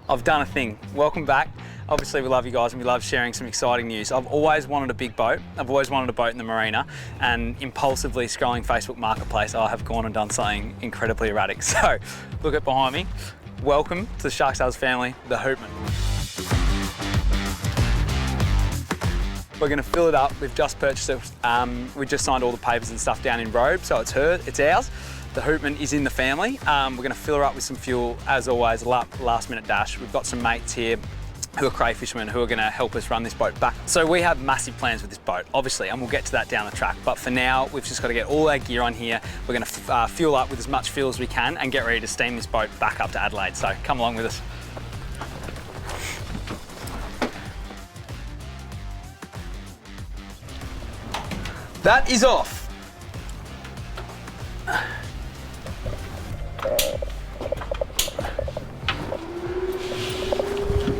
I've done a thing. Welcome back. Obviously we love you guys and we love sharing some exciting news. I've always wanted a big boat. I've always wanted a boat in the marina, and impulsively scrolling Facebook Marketplace, I have gone and done something incredibly erratic. So look at behind me. Welcome to the Shark Stars family, the Houtman. We're going to fill it up. We've just purchased it. We just signed all the papers and stuff down in Robe, so it's ours. The Houtman is in the family. We're going to fill her up with some fuel, as always, last minute dash. We've got some mates here who are crayfishermen who are going to help us run this boat back. So we have massive plans with this boat, obviously, and we'll get to that down the track. But for now, we've just got to get all our gear on here. We're going to fuel up with as much fuel as we can and get ready to steam this boat back up to Adelaide. So come along with us. That is off.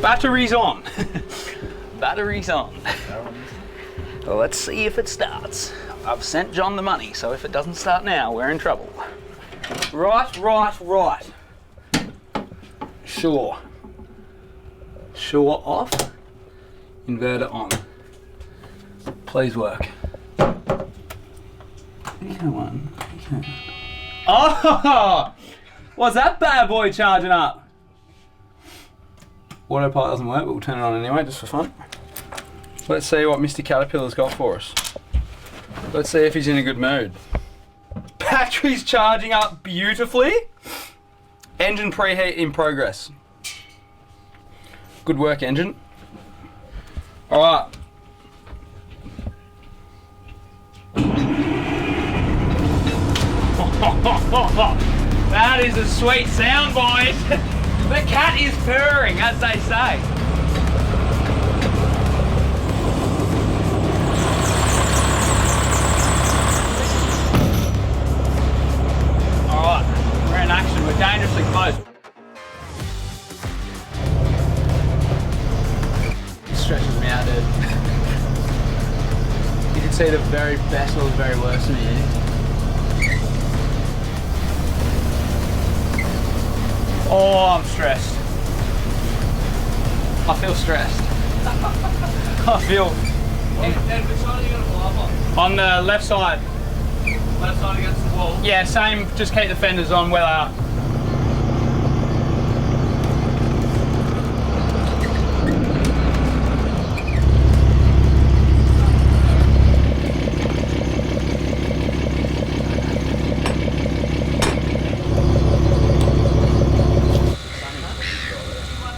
Battery's on. Battery's on. Well, let's see if it starts. I've sent John the money, so if it doesn't start now, we're in trouble. Right. Sure. Sure off. Inverter on. Please work. Come on. Oh! What's that bad boy charging up? Autopilot doesn't work, but we'll turn it on anyway, just for fun. Let's see what Mr. Caterpillar's got for us. Let's see if he's in a good mood. Battery's charging up beautifully. Engine preheat in progress. Good work, engine. All right. That is a sweet sound, boys. The cat is purring, as they say. All right, we're in action. We're dangerously close. It stresses me out, dude. You can see the very best or the very worst of me here. Oh, I'm stressed. I feel stressed. I feel... Which side are you going to pull up on? On the left side. Left side against the wall? Yeah, same. Just keep the fenders on where they are.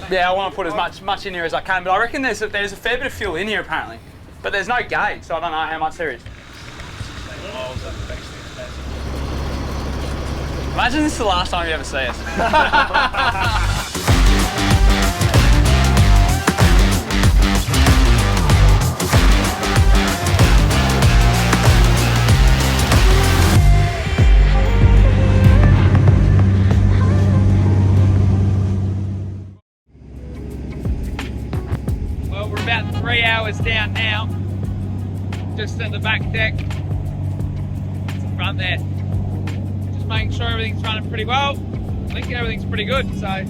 Yeah, I want to put as much in here as I can, but I reckon there's a fair bit of fuel in here apparently. But there's no gauge, so I don't know how much there is. Imagine this is the last time you ever see us. About 3 hours down now, just at the back deck, front there, just making sure everything's running pretty well. I think everything's pretty good, so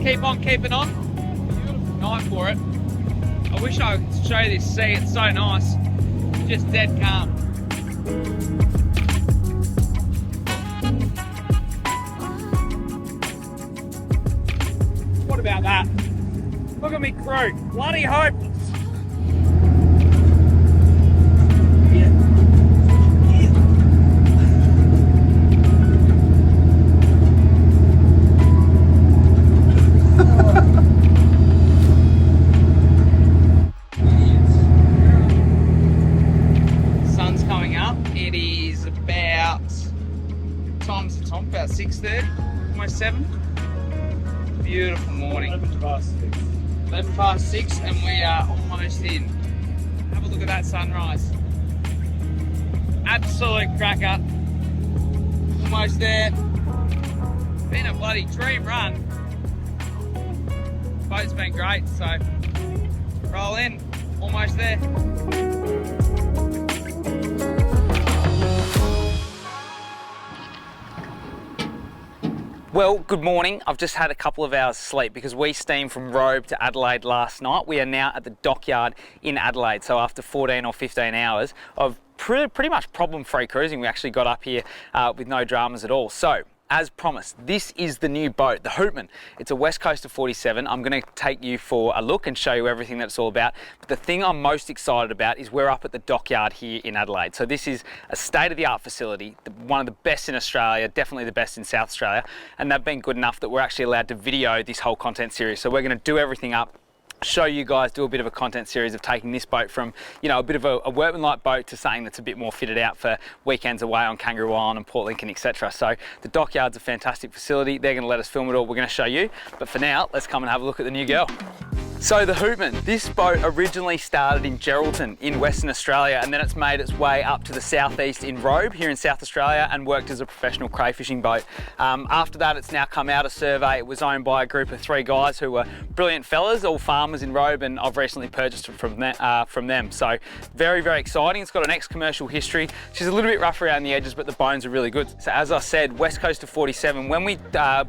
keep on keeping on. Beautiful night for it. I wish I could show you this sea, it's so nice, just dead calm. What about that? Look at me crew, bloody hopeless. Sun's coming up. It is about, time's the time, about 6:30, almost 7. Beautiful morning. 11 past 6 and we are almost in. Have a look at that sunrise. Absolute cracker. Almost there. Been a bloody dream run. Boat's been great, so roll in. Almost there. Well, good morning. I've just had a couple of hours sleep because we steamed from Robe to Adelaide last night. We are now at the dockyard in Adelaide. So after 14 or 15 hours of pretty much problem-free cruising, we actually got up here with no dramas at all. So, as promised, this is the new boat, the Houtman. It's a West Coast of 47. I'm going to take you for a look and show you everything that it's all about. But the thing I'm most excited about is we're up at the dockyard here in Adelaide. So this is a state-of-the-art facility, one of the best in Australia, definitely the best in South Australia. And they've been good enough that we're actually allowed to video this whole content series. So we're going to do everything up, show you guys, do a bit of a content series of taking this boat from, you know, a bit of a workman-like boat to something that's a bit more fitted out for weekends away on Kangaroo Island and Port Lincoln, etc. So the dockyard's a fantastic facility. They're going to let us film it all. We're going to show you. But for now, let's come and have a look at the new girl. So the Houtman, this boat originally started in Geraldton in Western Australia, and then it's made its way up to the southeast in Robe here in South Australia and worked as a professional crayfishing boat. After that, it's now come out of survey. It was owned by a group of 3 guys who were brilliant fellas, all farmers in Robe, and I've recently purchased it from them. So very, very exciting. It's got an ex-commercial history. She's a little bit rough around the edges, but the bones are really good. So as I said, West Coast of 47. When we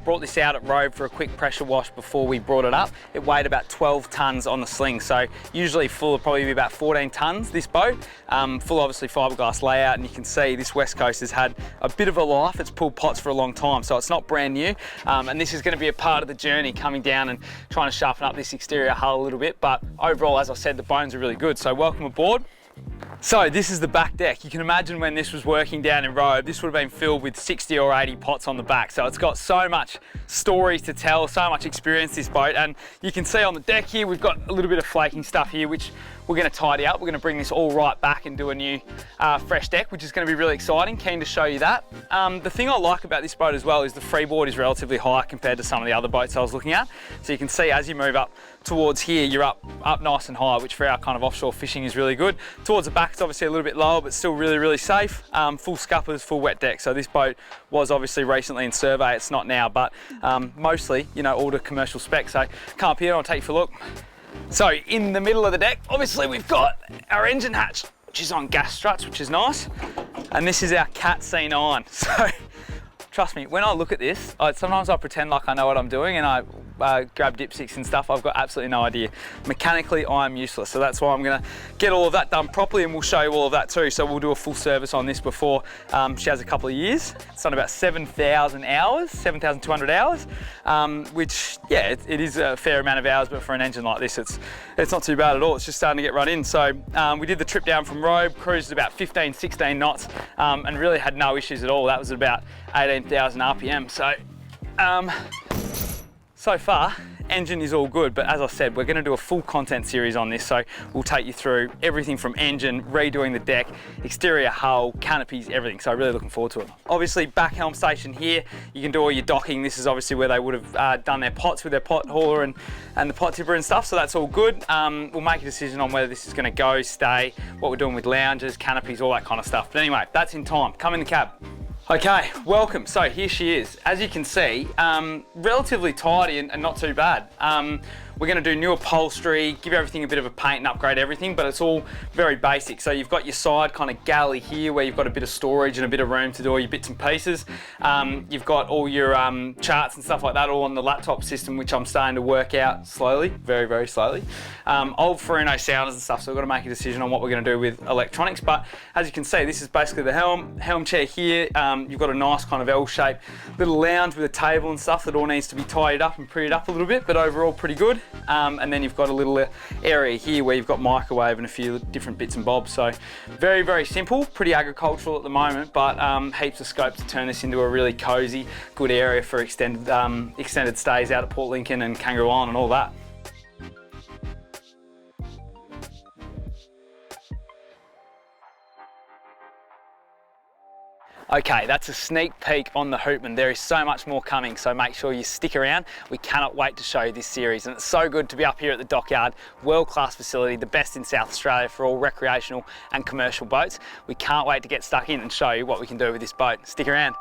brought this out at Robe for a quick pressure wash before we brought it up, it weighed about 12 tons on the sling, so usually full of probably about 14 tons, this boat. Full obviously fiberglass layout, and you can see this West Coast has had a bit of a life. It's pulled pots for a long time, so it's not brand new, and this is going to be a part of the journey, coming down and trying to sharpen up this exterior hull a little bit. But overall, as I said, the bones are really good, so welcome aboard. So this is the back deck. You can imagine when this was working down in Robe, this would have been filled with 60 or 80 pots on the back. So it's got so much stories to tell, so much experience, this boat. And you can see on the deck here, we've got a little bit of flaking stuff here, which we're going to tidy up. We're going to bring this all right back and do a new fresh deck, which is going to be really exciting. Keen to show you that. The thing I like about this boat as well is the freeboard is relatively high compared to some of the other boats I was looking at. So you can see as you move up towards here, you're up nice and high, which for our kind of offshore fishing is really good. Towards the back, it's obviously a little bit lower, but still really, really safe. Full scuppers, full wet deck. So this boat was obviously recently in survey. It's not now, but mostly, you know, all to commercial spec. So come up here, I'll take you for a look. So in the middle of the deck, obviously we've got our engine hatch, which is on gas struts, which is nice. And this is our Cat C9. So trust me, when I look at this, sometimes I pretend like I know what I'm doing, and I grab dipsticks and stuff. I've got absolutely no idea. Mechanically, I'm useless. So that's why I'm gonna get all of that done properly, and we'll show you all of that too. So we'll do a full service on this before she has a couple of years. It's done about 7,000 hours, 7,200 hours, which, yeah, it is a fair amount of hours, but for an engine like this, it's not too bad at all. It's just starting to get run in. So we did the trip down from Robe, cruised about 15, 16 knots, and really had no issues at all. That was at about 18,000 RPM. So, so far, engine is all good, but as I said, we're going to do a full content series on this, so we'll take you through everything from engine, redoing the deck, exterior hull, canopies, everything. So really looking forward to it. Obviously, back helm station here, you can do all your docking. This is obviously where they would have done their pots with their pot hauler and the pot tipper and stuff, so that's all good. We'll make a decision on whether this is going to go, stay, what we're doing with lounges, canopies, all that kind of stuff. But anyway, that's in time. Come in the cab. Okay, welcome. So here she is. As you can see, relatively tidy and not too bad. We're going to do new upholstery, give everything a bit of a paint and upgrade everything, but it's all very basic. So you've got your side kind of galley here where you've got a bit of storage and a bit of room to do all your bits and pieces. You've got all your charts and stuff like that all on the laptop system, which I'm starting to work out slowly, very, very slowly. Old Farino sounders and stuff, so we've got to make a decision on what we're going to do with electronics. But as you can see, this is basically the helm chair here. You've got a nice kind of L-shaped little lounge with a table and stuff that all needs to be tidied up and prettied up a little bit, but overall pretty good. And then you've got a little area here where you've got microwave and a few different bits and bobs. So very, very simple, pretty agricultural at the moment, but heaps of scope to turn this into a really cozy, good area for extended stays out at Port Lincoln and Kangaroo Island and all that. Okay, that's a sneak peek on the Houtman. There is so much more coming, so make sure you stick around. We cannot wait to show you this series, and it's so good to be up here at the dockyard. World-class facility, the best in South Australia for all recreational and commercial boats. We can't wait to get stuck in and show you what we can do with this boat. Stick around.